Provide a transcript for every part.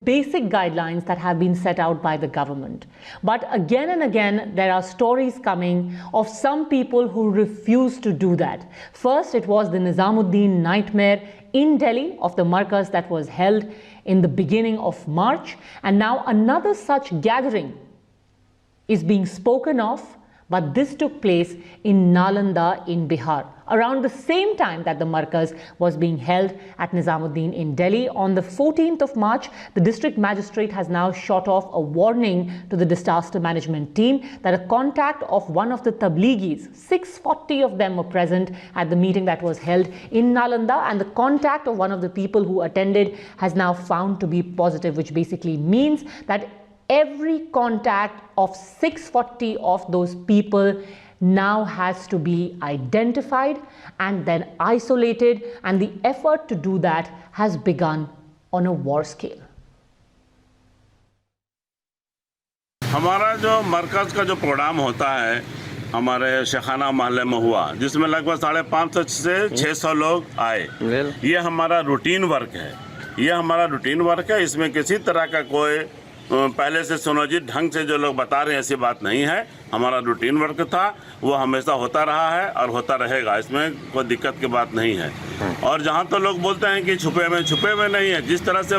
basic guidelines that have been set out by the government. But again and again, there are stories coming of some people who refuse to do that. First, it was the Nizamuddin nightmare in Delhi of the Markaz that was held in the beginning of March. And now another such gathering is being spoken of, but this took place in Nalanda in Bihar, around the same time that the Markaz was being held at Nizamuddin in Delhi. On the 14th of March, the district magistrate has now shot off a warning to the disaster management team that a contact of one of the Tabligis, 640 of them were present at the meeting that was held in Nalanda, and the contact of one of the people who attended has now found to be positive, which basically means that every contact of 640 of those people now has to be identified and then isolated, and the effort to do that has begun on a war scale. हमारा जो मरकज़ का जो programme होता है हमारे शेखाना महल्ले में हुआ, जिसमें लगभग 550 से 600 लोग आए। ये हमारा रूटीन वर्क है, इसमें किसी तरह का कोई पहले से सुनियोजित ढंग से जो लोग बता रहे हैं ऐसी बात नहीं है। हमारा रूटीन वर्क था, वो हमेशा होता रहा है और होता रहेगा, इसमें कोई दिक्कत की बात नहीं है। और जहाँ तो लोग बोलते हैं कि छुपे में नहीं है, जिस तरह से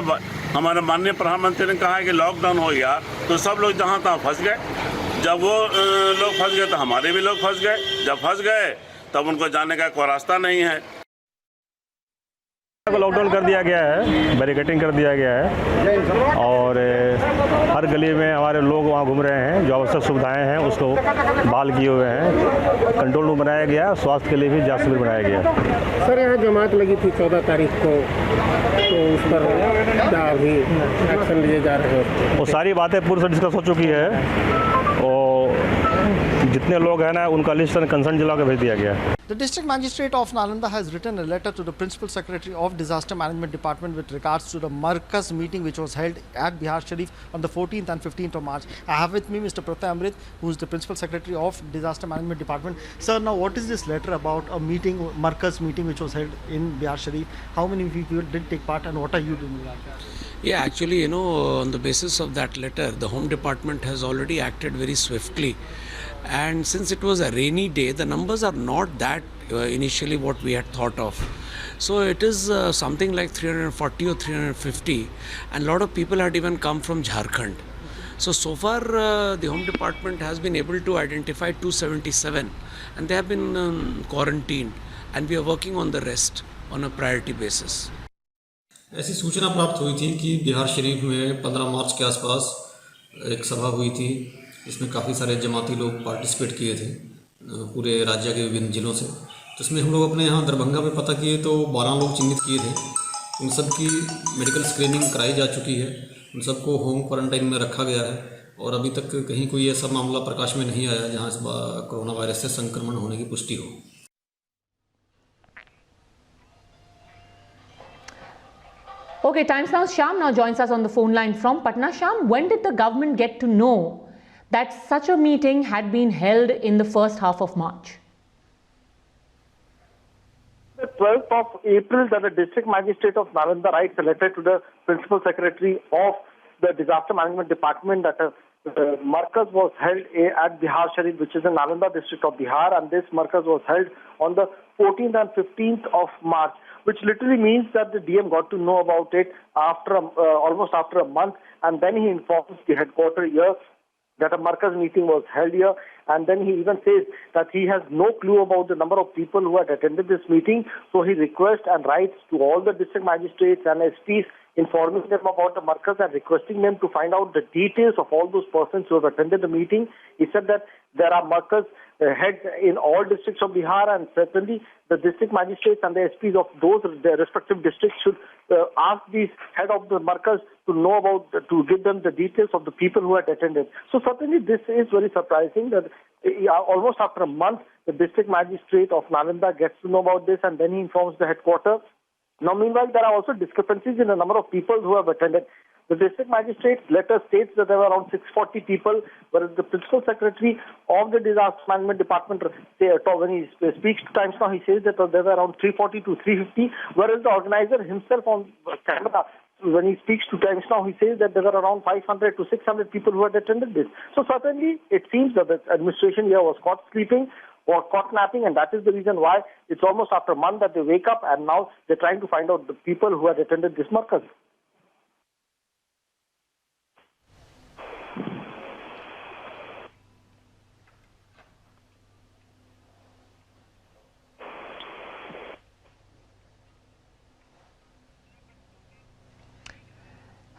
हमारे माननीय प्रधानमंत्री ने कहा है कि लॉकडाउन हो गया तो सब लोग जहाँ तहाँ फंस गए। जब वो लोग फंस गए तो हमारे भी लोग फंस गए, जब फंस गए तब उनको जाने का कोई रास्ता नहीं है। लॉकडाउन कर दिया गया है, बैरिकेडिंग कर दिया गया है और हर गली में हमारे लोग वहाँ घूम रहे हैं। जो आवश्यक सुविधाएं हैं उसको बहाल किए हुए हैं। कंट्रोल रूम बनाया गया, स्वास्थ्य के लिए भी जांच शिविर बनाया गया। सर, यहाँ जमात लगी थी 14 तारीख को, तो उस पर क्या अभी एक्शन लिए जा रहे हैं? वो सारी बातें पूरी से डिस्कस हो चुकी है और जितने लोग हैं ना उनका लिस्ट कंसर्न जिला को भेज दिया गया। The District Magistrate of Nalanda has written a letter to the Principal Secretary of Disaster Management Department with regards to the Markaz meeting which was held at Bihar Sharif on the 14th and 15th of March. I have with me Mr. Pratay Amrit, who is the Principal Secretary of Disaster Management Department. Sir, now what is this letter about a meeting, Markaz meeting which was held in Bihar Sharif? How many people did take part and what are you doing? Yeah, actually, on the basis of that letter, the Home Department has already acted very swiftly. And since it was a rainy day, the numbers are not that initially what we had thought of. So it is something like 340 or 350, and a lot of people had even come from Jharkhand. So far the Home Department has been able to identify 277 and they have been quarantined, and we are working on the rest on a priority basis. ऐसी सूचना प्राप्त हुई थी कि बिहार शरीफ में 15 मार्च के आसपास एक सभा हुई थी, इसमें काफ़ी सारे जमाती लोग पार्टिसिपेट किए थे पूरे राज्य के विभिन्न ज़िलों से। तो इसमें हम लोग अपने यहाँ दरभंगा में पता किए तो 12 लोग चिन्हित किए थे। उन सब की मेडिकल स्क्रीनिंग कराई जा चुकी है, उन सबको होम क्वारंटाइन में रखा गया है और अभी तक कहीं कोई ऐसा मामला प्रकाश में नहीं आया जहाँ इस कोरोना वायरस से संक्रमण होने की पुष्टि हो। Okay, Times Now Shyam now joins us on the phone line from Patna. Shyam, when did the government get to know that such a meeting had been held in the first half of March? The 12th of April, that the District Magistrate of Nalanda writes a letter to the Principal Secretary of the Disaster Management Department that the Markaz was held at Bihar Sharif, which is in Nalanda district of Bihar, and this Markaz was held on the 14th and 15th of March, which literally means that the DM got to know about it after almost after a month, and then he informs the headquarters here that a Markaz meeting was held here, and then he even says that he has no clue about the number of people who had attended this meeting, so he requests and writes to all the district magistrates and SPs informing them about the Markaz and requesting them to find out the details of all those persons who have attended the meeting. He said that there are Markaz heads in all districts of Bihar, and certainly the district magistrates and the SPs of those their respective districts should ask the head of the Markaz to know about, to give them the details of the people who had attended. So certainly this is very surprising that almost after a month, the district magistrate of Nalanda gets to know about this, and then he informs the headquarters. Now, meanwhile, there are also discrepancies in the number of people who have attended. The district magistrate's letter states that there were around 640 people, whereas the principal secretary of the disaster management department, when he speaks to Times Now, he says that there were around 340 to 350, whereas the organizer himself on camera when he speaks to Times Now, he says that there were around 500 to 600 people who had attended this. So certainly it seems that the administration here was caught sleeping or caught napping, and that is the reason why it's almost after a month that they wake up and now they're trying to find out the people who had attended this markaz.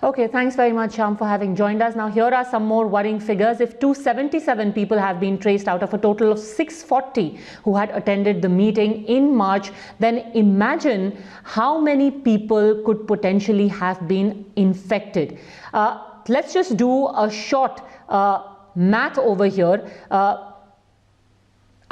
Okay, thanks very much, Shyam, for having joined us. Now, here are some more worrying figures. If 277 people have been traced out of a total of 640 who had attended the meeting in March, then imagine how many people could potentially have been infected. Let's just do a short math over here.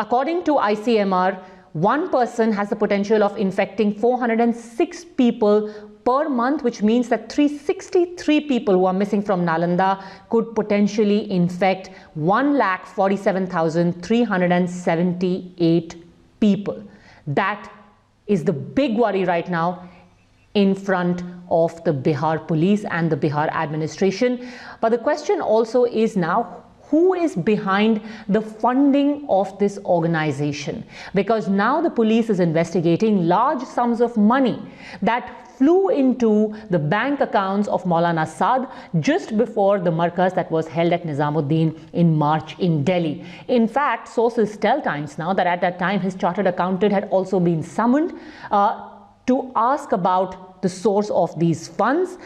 According to ICMR, one person has the potential of infecting 406 people per month, which means that 363 people who are missing from Nalanda could potentially infect 1,47,378 people. That is the big worry right now in front of the Bihar police and the Bihar administration. But the question also is now, who is behind the funding of this organization? Because now the police is investigating large sums of money that flew into the bank accounts of Maulana Saad just before the markaz that was held at Nizamuddin in March in Delhi. In fact, sources tell Times Now that at that time his chartered accountant had also been summoned to ask about the source of these funds.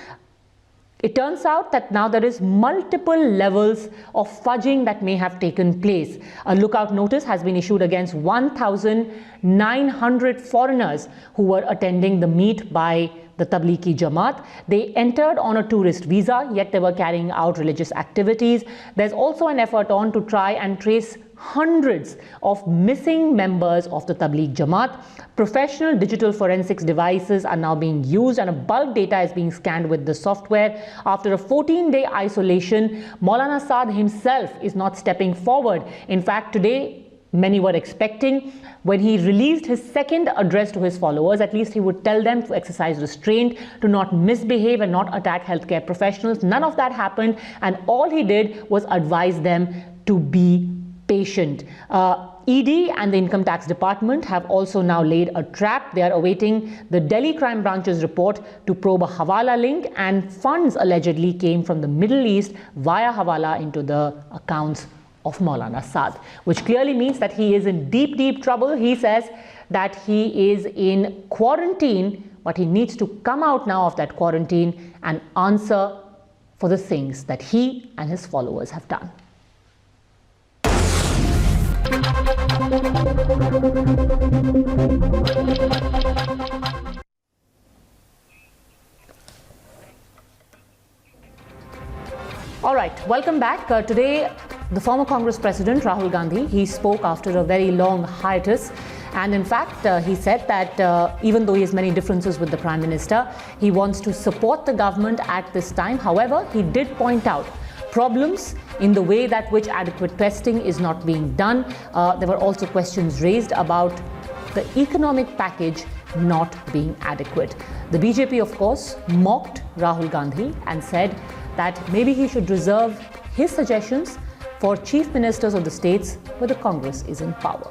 It turns out that now there is multiple levels of fudging that may have taken place. A lookout notice has been issued against 1,900 foreigners who were attending the meet by the Tablighi Jamaat. They entered on a tourist visa, yet they were carrying out religious activities. There's also an effort on to try and trace hundreds of missing members of the Tabligh Jamaat. Professional digital forensics devices are now being used and a bulk data is being scanned with the software. After a 14-day isolation, Maulana Saad himself is not stepping forward. In fact, today, many were expecting when he released his second address to his followers, at least he would tell them to exercise restraint, to not misbehave and not attack healthcare professionals. None of that happened, and all he did was advise them to be patient. ED and the Income Tax Department have also now laid a trap. They are awaiting the Delhi Crime Branch's report to probe a Hawala link, and funds allegedly came from the Middle East via Hawala into the accounts of Maulana Saad, which clearly means that he is in deep, deep trouble. He says that he is in quarantine, but he needs to come out now of that quarantine and answer for the things that he and his followers have done. All right, welcome back. Today, the former Congress President Rahul Gandhi, he spoke after a very long hiatus. And in fact, he said that even though he has many differences with the Prime Minister, he wants to support the government at this time. However, he did point out problems in the way that which adequate testing is not being done. There were also questions raised about the economic package not being adequate. The BJP, of course, mocked Rahul Gandhi and said that maybe he should reserve his suggestions for chief ministers of the states where the Congress is in power.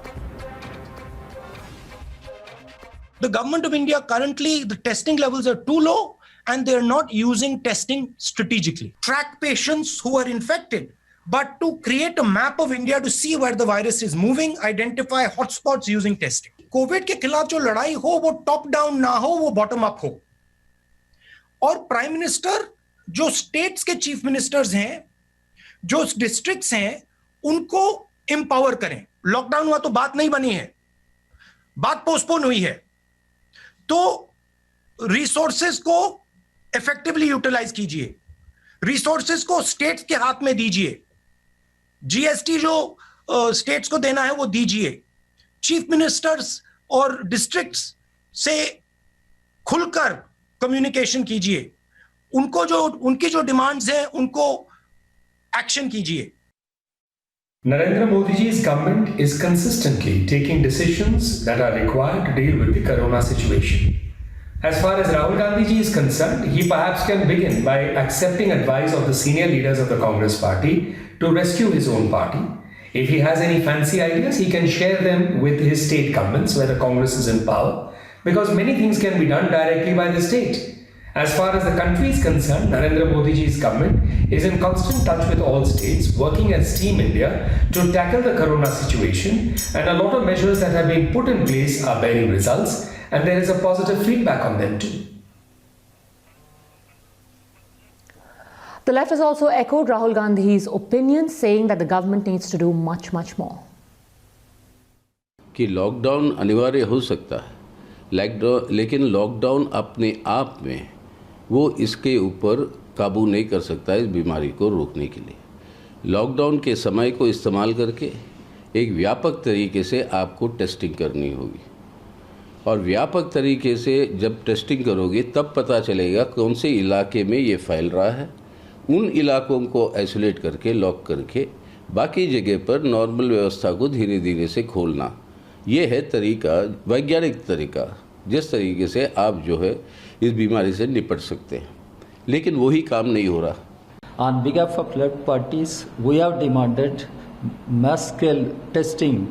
The government of India currently, the testing levels are too low and they're not using testing strategically. Track patients who are infected, but to create a map of India to see where the virus is moving, identify hotspots using testing. COVID के खिलाफ जो लड़ाई हो वो top down ना हो, वो bottom up हो. और प्राइम मिनिस्टर जो स्टेट्स के चीफ मिनिस्टर्स हैं, जो डिस्ट्रिक्ट्स हैं, उनको एम्पावर करें. लॉकडाउन हुआ तो बात नहीं बनी है, बात पोस्टपोन हुई है. तो रिसोर्सेज को इफेक्टिवली यूटिलाइज कीजिए, रिसोर्सेज को स्टेट्स के हाथ में दीजिए, जीएसटी जो स्टेट्स को देना है वो दीजिए. चीफ मिनिस्टर्स और डिस्ट्रिक्ट्स से खुलकर कम्युनिकेशन कीजिए, उनकी जो डिमांड्स हैं उनको एक्शन कीजिए. Narendra Modi ji's government is consistently taking decisions that are required to deal with the corona situation. As far as Rahul Gandhi ji is concerned, he perhaps can begin by accepting advice of the senior leaders of the Congress party to rescue his own party. If he has any fancy ideas, he can share them with his state governments where the Congress is in power, because many things can be done directly by the state. As far as the country is concerned, Narendra Modi ji's government is in constant touch with all states, working as Team India to tackle the corona situation, and a lot of measures that have been put in place are bearing results, and there is a positive feedback on them too. The left has also echoed Rahul Gandhi's opinion, saying that the government needs to do much more. कि lockdown अनिवार्य हो सकता है, लेकिन lockdown अपने आप में वो इसके ऊपर काबू नहीं कर सकता इस बीमारी को रोकने के लिए। लॉकडाउन के समय को इस्तेमाल करके एक व्यापक तरीके से आपको टेस्टिंग करनी होगी, और व्यापक तरीके से जब टेस्टिंग करोगे तब पता चलेगा कौन से इलाके में ये फैल रहा है। उन इलाकों को आइसोलेट करके लॉक करके बाकी जगह पर नॉर्मल व्यवस्था को धीरे धीरे से खोलना, ये है तरीका, वैज्ञानिक तरीका, जिस तरीके से आप जो है इस बीमारी से निपट सकते हैं, लेकिन वही काम नहीं हो रहा। On behalf of left parties, we have demanded mass scale testing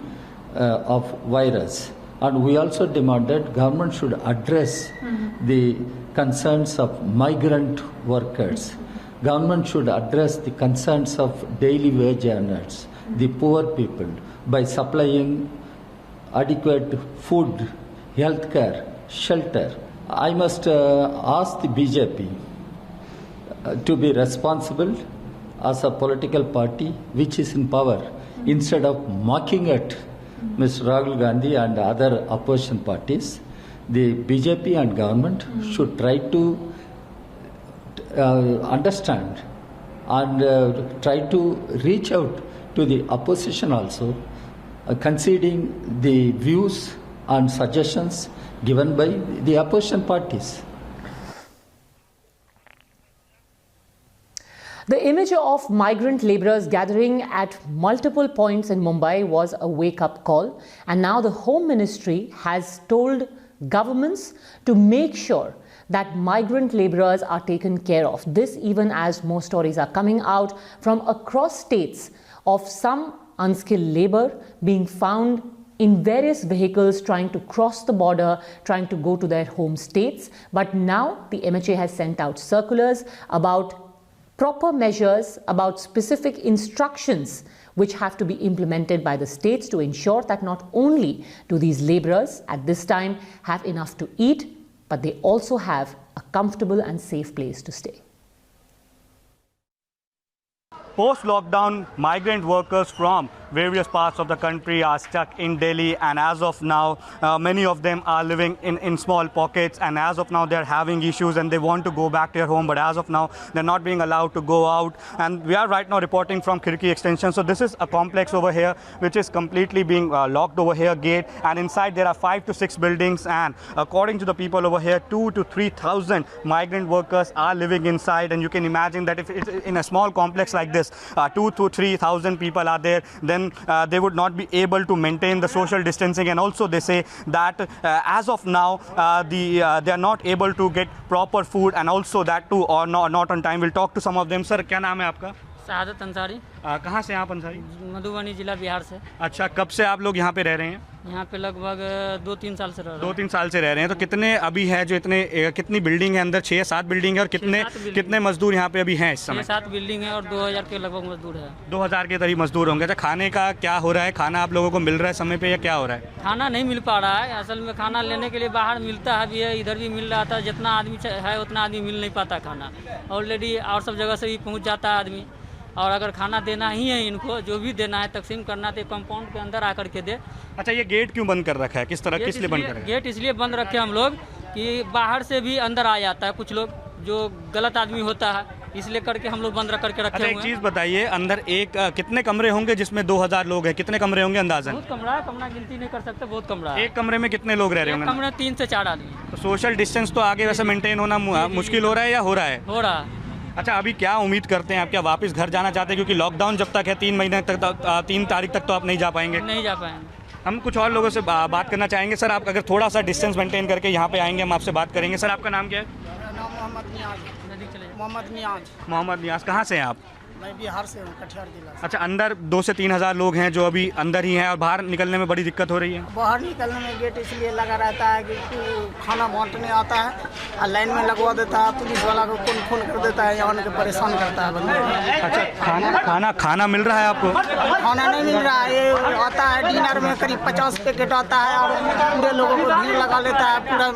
of virus, and we also demanded government should address the concerns of migrant workers. Government should address the concerns of daily wage earners, the poor people, by supplying adequate food, healthcare, shelter. I must ask the BJP to be responsible as a political party which is in power. Instead of mocking at Mr. Rahul Gandhi and other opposition parties, the BJP and government should try to understand and try to reach out to the opposition also, conceding the views and suggestions given by the opposition parties. The image of migrant laborers gathering at multiple points in Mumbai was a wake-up call, and now the Home Ministry has told governments to make sure that migrant laborers are taken care of. This even as more stories are coming out from across states of some unskilled labor being found in various vehicles trying to cross the border, trying to go to their home states. But now the MHA has sent out circulars about proper measures, about specific instructions which have to be implemented by the states to ensure that not only do these laborers at this time have enough to eat, but they also have a comfortable and safe place to stay. Post-lockdown, migrant workers from various parts of the country are stuck in Delhi, and as of now, many of them are living in small pockets, and as of now they're having issues and they want to go back to their home, but as of now they're not being allowed to go out. And we are right now reporting from Khirki Extension. So this is a complex over here which is completely being locked over here, gate, and inside there are 5 to 6 buildings, and according to the people over here, 2,000 to 3,000 migrant workers are living inside. And you can imagine that if it's in a small complex like this, 2,000 to 3,000 people are there, then they would not be able to maintain the social distancing. And also they say that as of now they are not able to get proper food, and also that too or not on time. We'll talk to some of them. Sir, क्या नाम है आपका? शहादत अंसारी। कहाँ से आप अंसारी? मधुबनी जिला बिहार से। अच्छा, कब से आप लोग यहाँ पे रह रहे हैं? यहाँ पे लगभग 2-3 साल से रह रहे हैं। 2-3 साल से रह रहे हैं। तो कितने अभी है जो कितनी बिल्डिंग है अंदर? 6-7 बिल्डिंग है, और कितने मजदूर यहाँ पे अभी हैं इस समय? 6-7 बिल्डिंग है और 2000 के लगभग मजदूर है। 2000 के करीब मजदूर होंगे। अच्छा, खाने का क्या हो रहा है? खाना आप लोगों को मिल रहा है समय पे या क्या हो रहा है? खाना नहीं मिल पा रहा है। असल में खाना लेने के लिए बाहर मिलता है भी है, इधर भी मिल रहा था। जितना आदमी है उतना आदमी मिल नहीं पाता खाना। ऑलरेडी और सब जगह से भी पहुँच जाता है आदमी, और अगर खाना देना ही है इनको, जो भी देना है तकसीम करना है, तो कंपाउंड के अंदर आकर के दे। अच्छा, ये गेट क्यों बंद कर रखा है? किस लिए बंद कर रखा है? गेट इसलिए बंद रखे हम लोग कि बाहर से भी अंदर आ जाता है कुछ लोग जो गलत आदमी होता है, इसलिए करके हम लोग बंद करके रखे हुए हैं। एक चीज़ बताइए, अंदर कितने कमरे होंगे जिसमें 2000 लोग हैं? कितने कमरे होंगे अंदाज़न? बहुत कमरा है, कमरा गिनती नहीं कर सकते, बहुत कमरा है। एक कमरे में कितने लोग रह रहे होंगे? कमरे 3 से 4 आदमी। तो सोशल डिस्टेंस तो आगे वैसे मेंटेन होना मुश्किल हो रहा है या हो रहा है? हो रहा है। अच्छा, अभी क्या उम्मीद करते हैं आप? क्या वापस घर जाना चाहते हैं? क्योंकि लॉकडाउन जब तक है 3 महीने तक, 3 तारीख तक तो आप नहीं जा पाएंगे। नहीं जा पाएंगे। हम कुछ और लोगों से बात करना चाहेंगे। सर, आप अगर थोड़ा सा डिस्टेंस मेंटेन करके यहाँ पे आएंगे, हम आपसे बात करेंगे। सर, आपका नाम क्या है? मेरा नाम मोहम्मद नियाज। मोहम्मद नियाज, कहाँ से हैं आप? मैं बिहार से हूँ, कटिहार जिला से। अच्छा, अंदर 2 से 3 हज़ार लोग हैं जो अभी अंदर ही हैं और बाहर निकलने में बड़ी दिक्कत हो रही है? बाहर निकलने में गेट इसलिए लगा रहता है कि खाना बांटने आता है और लाइन में लगवा देता है, पुलिस वाला को फोन कर देता है, यहाँ के परेशान करता है बंदे। अच्छा, खाना मिल रहा है आपको? खाना नहीं मिल रहा है, ये आता है डिनर में करीब 50 पैकेट आता है और पूरे लोगों को भीड़ लगा लेता है, पूरा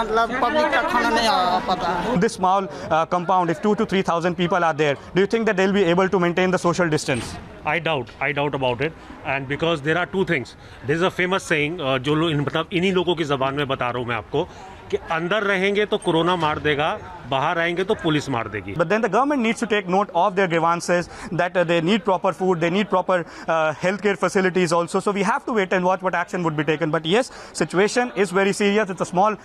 मतलब पब्लिक का खाना नहीं आ पाता है। This small compound, if 2,000 to 3,000 people are there, do you think that they'll be able to maintain the social distance? I doubt about it, and because there are two things. There is a famous saying, जो लोग मतलब इन्हीं लोगों की ज़बान में बता रहा हूँ मैं आपको, कि अंदर रहेंगे तो कोरोना मार देगा, बाहर आएंगे तो पुलिस मार देगी. But then the government needs to take note of their grievances, that they need proper food, they need proper healthcare facilities also. So we have to wait and watch what action would be taken. But yes, situation is very serious. It's a small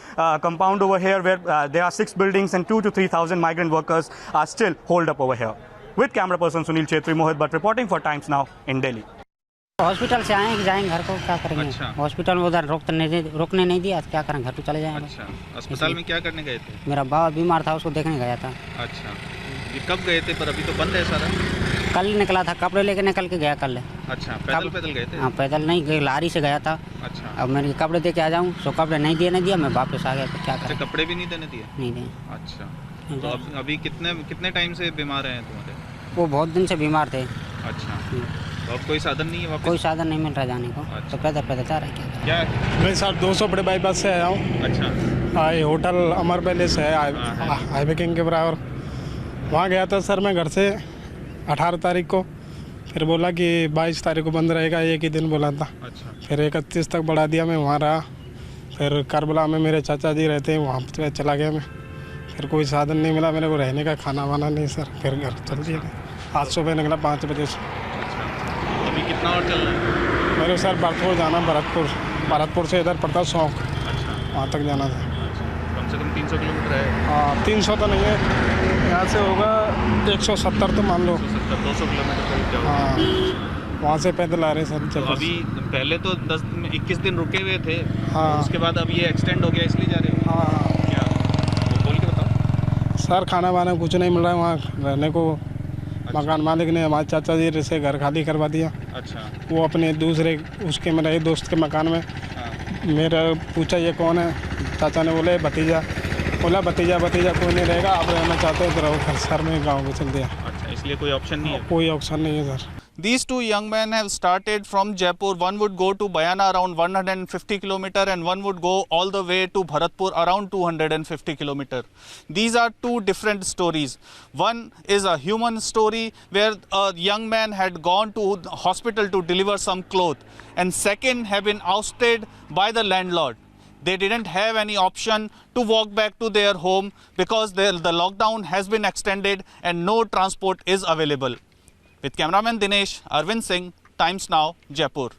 compound over here where there are 6 buildings and 2,000 to 3,000 migrant workers are still holed up over here. With camera person Sunil Chetri, Mohit Bhatt reporting for Times Now in Delhi. Hospital से आए कि जाएंगे घर को, क्या करेंगे? अच्छा। Hospital में उधर रोकने नहीं दिया, क्या करें, घर को चले जाएंगे। अच्छा, अस्पताल में क्या करने गए थे? मेरा बाबा बीमार था, उसको देखने गया था। अच्छा, ये कब गए थे? पर अभी तो बंद है सारा। कल निकला था, कपड़े लेके निकल के गया कल। अच्छा, पैदल गए थे? हाँ, पैदल नहीं, लारी से गया था। अच्छा, अब मैंने कपड़े दे के आ जाऊँ, सो कपड़े नहीं दिया, मैं वापस आ गया, तो क्या करें? कपड़े भी नहीं देने दिए? नहीं दिए। अच्छा, तो अभी कितने टाइम से बीमार हैं तुम्हारे? वो बहुत दिन से बीमार थे। अच्छा, तो अब कोई साधन नहीं है वापस? कोई साधन नहीं मिल रहा जाने को। अच्छा। तो पैदल जा रहा है क्या? मैं सर 200 बड़े बाईपास से आया हूँ। अच्छा, ये होटल अमर पैलेस है हाईवे किंग के बराबर, वहाँ गया था सर मैं घर से 18 तारीख को, फिर बोला कि 22 तारीख को बंद रहेगा, एक ही दिन बोला था। अच्छा, फिर 31 तक बढ़ा दिया, मैं वहाँ रहा। फिर करबला में मेरे चाचा जी रहते हैं, वहाँ पे चला गया मैं। फिर कोई साधन नहीं मिला मेरे को रहने का, खाना वाना नहीं सर, फिर घर चल दिया। आज सुबह निकला 5 बजे से। अभी कितना और चल रहा है? मेरे सर भरतपुर जाना, भरतपुर से इधर पड़ता शौक। अच्छा, वहाँ तक जाना था। कम से कम 300 किलोमीटर है? हाँ, 300 तो नहीं है, यहाँ से होगा 170 तो मान लो। 200 किलोमीटर। हाँ, वहाँ से पैदल आ रहे सर। तो अभी पहले तो 21 दिन रुके हुए थे। हाँ, उसके बाद अब ये एक्सटेंड हो गया, इसलिए जा रहे हो? हाँ। क्या बोल के बताओ सर, खाना वाना कुछ नहीं मिल रहा है वहाँ रहने को। अच्छा। मकान मालिक ने हमारे चाचा जी से घर खाली करवा दिया। अच्छा, वो अपने दूसरे उसके मेरे दोस्त के मकान में। हाँ। मेरा पूछा ये कौन है, चाचा ने बोले भतीजा। बोला भतीजा कोई नहीं रहेगा, आप रहना चाहते हो तो रहो। सर में गाँव को चल दिया। अच्छा, इसलिए कोई ऑप्शन नहीं है? कोई ऑप्शन नहीं है sir. These 2 young men have started from Jaipur. One would go to Bayana around 150 km and one would go all the way to Bharatpur around 250 km. These are 2 different stories. One is a human story where a young man had gone to hospital to deliver some clothes, and second have been ousted by the landlord. They didn't have any option to walk back to their home because the lockdown has been extended and no transport is available. With cameraman Dinesh, Arvind Singh, Times Now, Jaipur.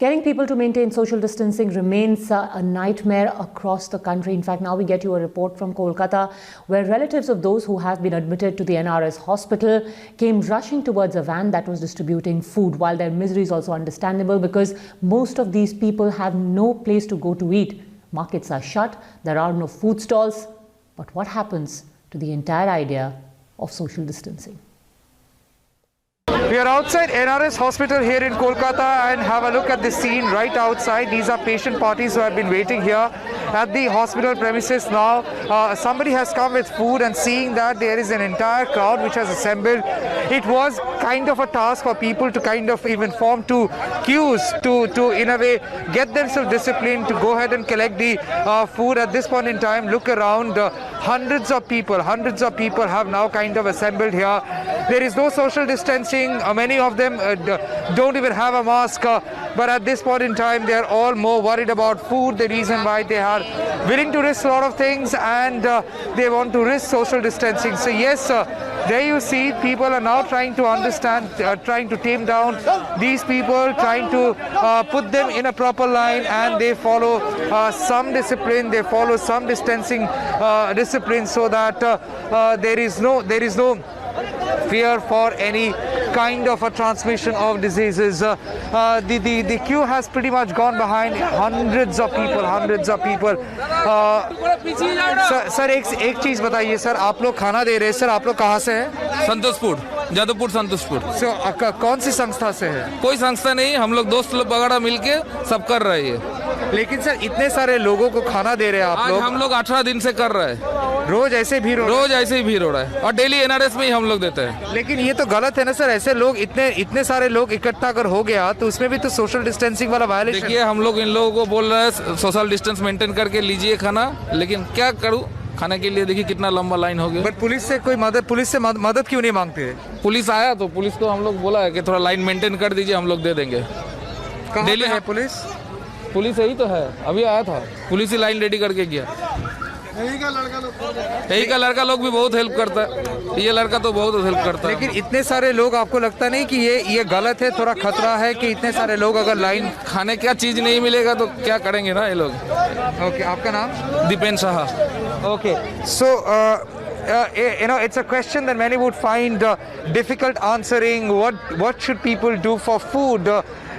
Getting people to maintain social distancing remains a nightmare across the country. In fact, now we get you a report from Kolkata, where relatives of those who have been admitted to the NRS hospital came rushing towards a van that was distributing food. While their misery is also understandable because most of these people have no place to go to eat. Markets are shut, there are no food stalls. But what happens to the entire idea of social distancing? We are outside NRS hospital here in Kolkata and have a look at the scene right outside. These are patient parties who have been waiting here at the hospital premises now. Somebody has come with food, and seeing that there is an entire crowd which has assembled, it was kind of a task for people to kind of even form 2 queues to in a way get themselves disciplined to go ahead and collect the food. At this point in time, look around, hundreds of people have now kind of assembled here. There is no social distancing. Many of them don't even have a mask, but at this point in time they are all more worried about food, the reason why they are willing to risk a lot of things, and they want to risk social distancing. So yes, there you see people are now trying to understand, trying to tame down these people, trying to put them in a proper line, and they follow some discipline, they follow some distancing discipline, so that there is no fear for any kind of a transmission of diseases. The queue has pretty much gone behind. Hundreds of people. Sir एक चीज बताइए sir, आप लोग खाना दे रहे हैं sir, आप लोग कहाँ से हैं? संतोषपुर, जादवपुर संतोषपुर। कौन सी संस्था से है? कोई संस्था नहीं, हम लोग दोस्त लोग वगैरह मिलके सब कर रहे हैं। लेकिन सर इतने सारे लोगों को खाना दे रहे हैं आप लोग? हम लोग 18 दिन से कर रहे हैं। रोज ऐसे भीड़ हो रहा है और डेली एनआरएस में ही हम लोग देते हैं। लेकिन ये तो गलत है ना सर, ऐसे लोग इतने सारे लोग इकट्ठा अगर हो गया तो उसमें भी तो सोशल डिस्टेंसिंग वाला वायलेशन। देखिए हम लोग इन लोगों को बोल रहे हैं सोशल डिस्टेंस मेंटेन करके लीजिए खाना, लेकिन क्या करूँ, खाने के लिए देखिए कितना लंबा लाइन हो गया। बट पुलिस से मदद क्यों नहीं मांगते? पुलिस आया तो पुलिस को हम लोग बोला है कि थोड़ा लाइन मेंटेन कर दीजिए, हम लोग दे देंगे। डेली है पुलिस यही तो है, अभी आया था, पुलिस ही लाइन रेडी करके गया। यही का लड़का लोग भी बहुत हेल्प करता है, ये लड़का तो बहुत हेल्प करता है। लेकिन इतने सारे लोग, आपको लगता नहीं कि ये गलत है, थोड़ा खतरा है कि इतने सारे लोग अगर लाइन खाने क्या चीज नहीं मिलेगा तो क्या करेंगे ना ये लोग। ओके, आपका नाम? Dipen Shah. Okay, so it's a question that many would find difficult answering. What should people do for food?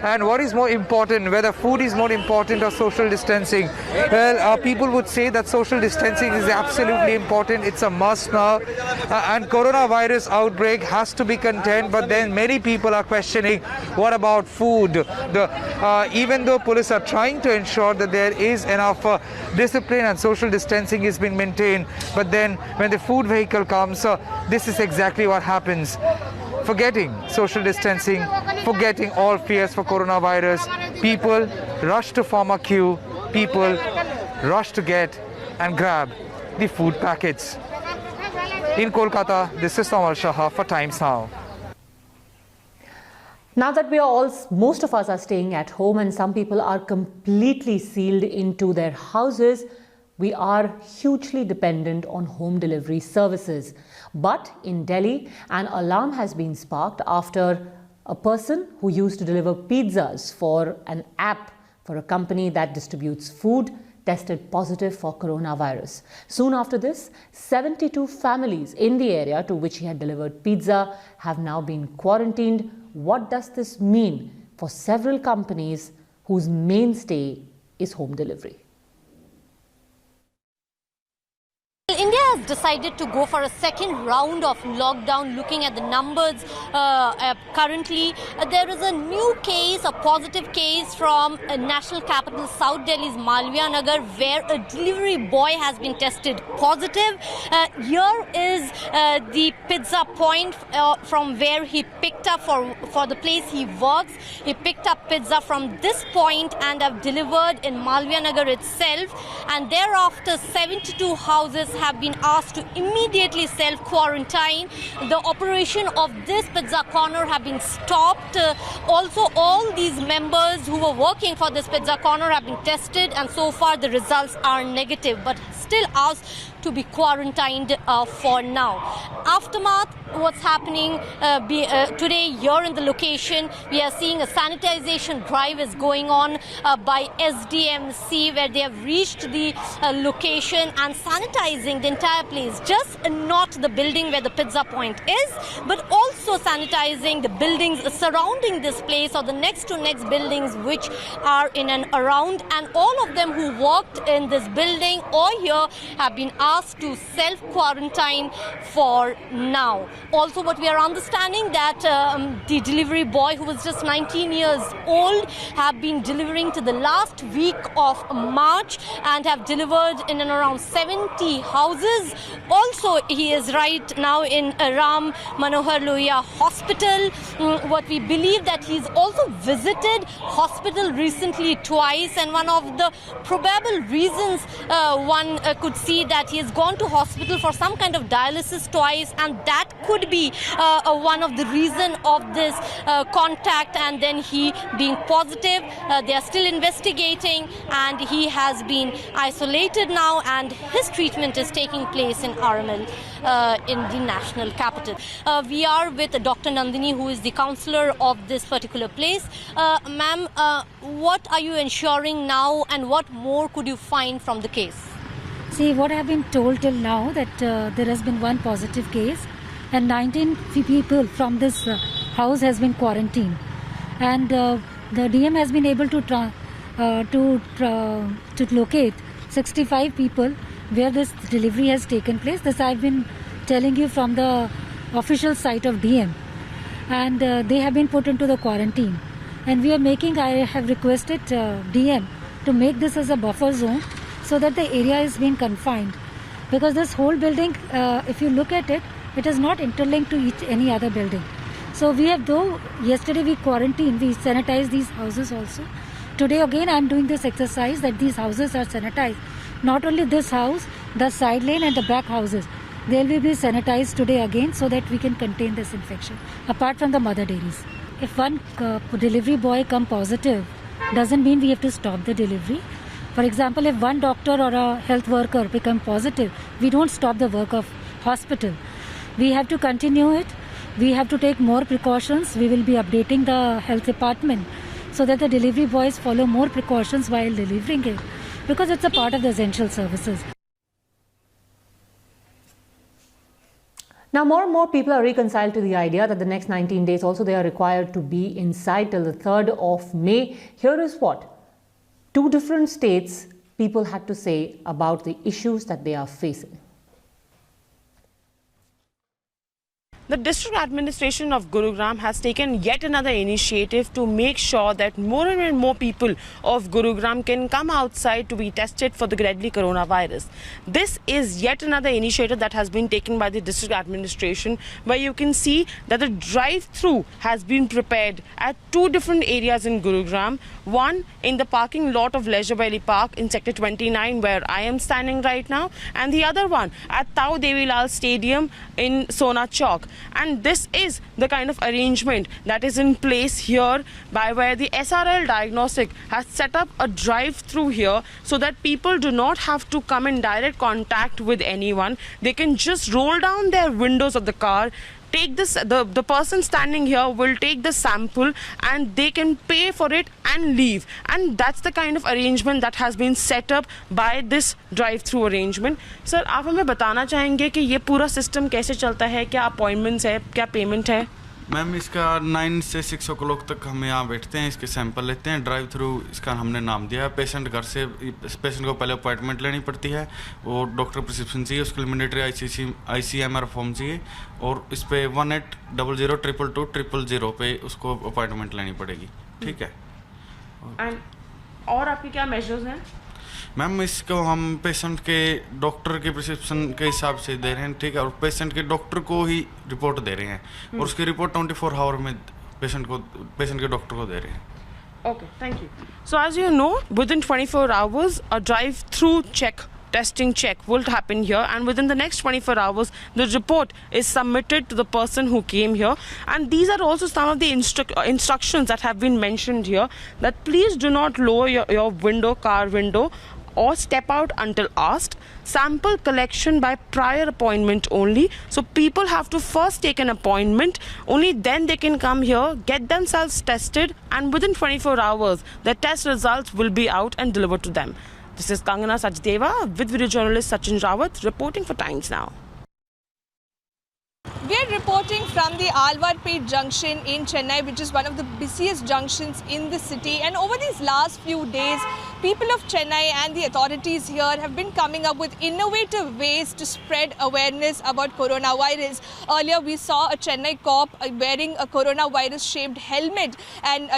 And what is more important, whether food is more important or social distancing? Well, people would say that social distancing is absolutely important. It's a must now. And coronavirus outbreak has to be contained. But then many people are questioning, what about food? Even though police are trying to ensure that there is enough discipline and social distancing is being maintained, but then when the food vehicle comes, this is exactly what happens. Forgetting social distancing, forgetting all fears for coronavirus, people rush to form a queue, people rush to get and grab the food packets. In Kolkata, this is Tamal Shah for Times Now. Now that most of us are staying at home and some people are completely sealed into their houses, we are hugely dependent on home delivery services. But in Delhi, an alarm has been sparked after a person who used to deliver pizzas for an app for a company that distributes food tested positive for coronavirus. Soon after this, 72 families in the area to which he had delivered pizza have now been quarantined. What does this mean for several companies whose mainstay is home delivery? India has decided to go for a second round of lockdown. Looking at the numbers currently, there is a new case, a positive case from national capital South Delhi's Malviya Nagar, where a delivery boy has been tested positive. Here is the pizza point from where he picked up for the place he works. He picked up pizza from this point and have delivered in Malviya Nagar itself, and thereafter 72 houses have been asked to immediately self-quarantine. The operation of this pizza corner have been stopped. Also, all these members who were working for this pizza corner have been tested, and so far the results are negative, but still asked to be quarantined for now. Aftermath, what's happening today here in the location, we are seeing a sanitization drive is going on by SDMC, where they have reached the location and sanitizing the entire place, just not the building where the pizza point is, but also sanitizing the buildings surrounding this place or the next to next buildings which are in and around, and all of them who worked in this building or here have been asked to self-quarantine for now. Also, what we are understanding that the delivery boy, who was just 19 years old, have been delivering to the last week of March and have delivered in and around 70 houses. Also, he is right now in Ram Manohar Lohia Hospital. What we believe that he's also visited hospital recently twice, and one of the probable reasons one could see that he has gone to hospital for some kind of dialysis twice, and that could be one of the reason of this contact and then he being positive. They are still investigating, and he has been isolated now, and his treatment is taking place in RML in the national capital. We are with Dr. Nandini, who is the counselor of this particular place. Ma'am, what are you ensuring now, and what more could you find from the case? See, what I have been told till now that there has been one positive case and 19 people from this house has been quarantined, and the DM has been able to locate 65 people where this delivery has taken place. This I've been telling you from the official site of DM, and they have been put into the quarantine. And I have requested DM to make this as a buffer zone so that the area is being confined, because this whole building, if you look at it, it is not interlinked to any other building. So yesterday we quarantined, we sanitized these houses also. Today again I am doing this exercise that these houses are sanitized. Not only this house, the side lane and the back houses, they will be sanitized today again so that we can contain this infection, apart from the mother dairies. If one delivery boy come positive, doesn't mean we have to stop the delivery. For example, if one doctor or a health worker become positive, we don't stop the work of hospital. We have to continue it. We have to take more precautions. We will be updating the health department so that the delivery boys follow more precautions while delivering it, because it's a part of the essential services. Now, more and more people are reconciled to the idea that the next 19 days also they are required to be inside till the 3rd of May. Here is what 2 different states people had to say about the issues that they are facing. The district administration of Gurugram has taken yet another initiative to make sure that more and more people of Gurugram can come outside to be tested for the deadly coronavirus. This is yet another initiative that has been taken by the district administration, where you can see that the drive-through has been prepared at 2 different areas in Gurugram. One in the parking lot of Leisure Valley Park in Sector 29, where I am standing right now, and the other one at Tau Devi Lal Stadium in Sona Chowk. And this is the kind of arrangement that is in place here, by where the SRL Diagnostic has set up a drive-through here so that people do not have to come in direct contact with anyone. They can just roll down their windows of the car, take this, the person standing here will take the sample and they can pay for it and leave. And that's the kind of arrangement that has been set up by this drive-through arrangement. Sir, आप हमें बताना चाहेंगे कि ये पूरा system कैसे चलता है, क्या अपॉइंटमेंट्स है, क्या पेमेंट है? मैम, इसका 9 से 6 o'clock तक हम यहाँ बैठते हैं, इसके सैंपल लेते हैं। ड्राइव थ्रू इसका हमने नाम दिया है। पेशेंट घर से, पेशेंट को पहले अपॉइंटमेंट लेनी पड़ती है, वो डॉक्टर प्रिस्क्रिप्शन चाहिए, उसके लिए मैंडेटरी ICMR फॉर्म चाहिए, और इस पर 1800-222-222 पे उसको अपॉइंटमेंट लेनी पड़ेगी। ठीक है। और आपके क्या मेजर्स हैं? मैम, इसको हम पेशेंट के डॉक्टर के प्रिस्क्रिप्शन के हिसाब से दे रहे हैं, ठीक है, और पेशेंट के डॉक्टर को ही रिपोर्ट दे रहे हैं, और उसकी रिपोर्ट 24 आवर में पेशेंट के डॉक्टर को दे रहे हैं। Okay, thank you. So as you know, within 24 hours, a drive-through testing check will happen here, and within the next 24 hours the report is submitted to the person who came here. And these are also some of the instructions that have been mentioned here, that please do not lower your car window or step out until asked. Sample collection by prior appointment only. So people have to first take an appointment, only then they can come here, get themselves tested, and within 24 hours the test results will be out and delivered to them. This is Kangana Sachdeva with video journalist Sachin Rawat reporting for Times Now. We are reporting from the Alwarpet junction in Chennai, which is one of the busiest junctions in the city. And over these last few days, people of Chennai and the authorities here have been coming up with innovative ways to spread awareness about coronavirus. Earlier, we saw a Chennai cop wearing a coronavirus-shaped helmet and,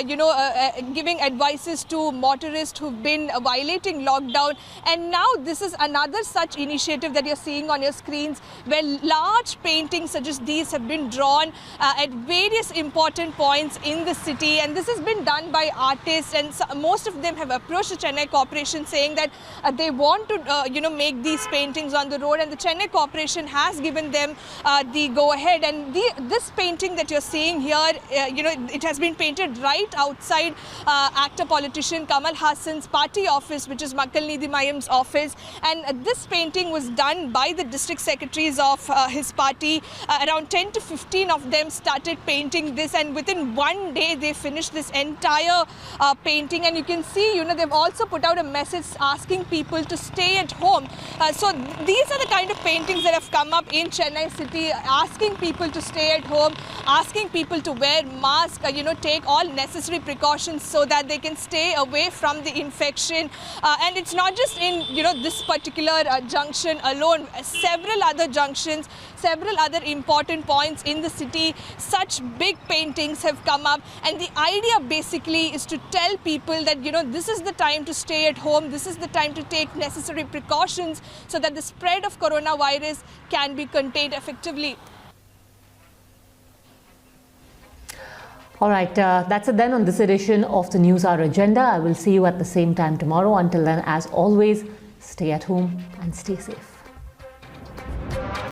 giving advices to motorists who've been violating lockdown. And now this is another such initiative that you're seeing on your screens, where large paintings such as these have been drawn at various important points in the city, and this has been done by artists, and most of them have approached the Chennai Corporation saying that they want to make these paintings on the road, and the Chennai Corporation has given them the go-ahead. And this painting that you're seeing here, it has been painted right outside actor politician Kamal Hassan's party office, which is Makkal Nidhi Mayam's office, and this painting was done by the district secretaries of his party. Around 10 to 15 of them started painting this, and within one day they finished this entire painting. And you can see, they've also also put out a message asking people to stay at home. So these are the kind of paintings that have come up in Chennai city, asking people to stay at home, asking people to wear masks, take all necessary precautions so that they can stay away from the infection. And it's not just in, this particular junction alone. Several other junctions, several other important points in the city, such big paintings have come up. And the idea basically is to tell people that, this is the time to stay at home, this is the time to take necessary precautions so that the spread of coronavirus can be contained effectively. All right, that's it then on this edition of the News Hour Agenda. I will see you at the same time tomorrow. Until then, as always, stay at home and stay safe.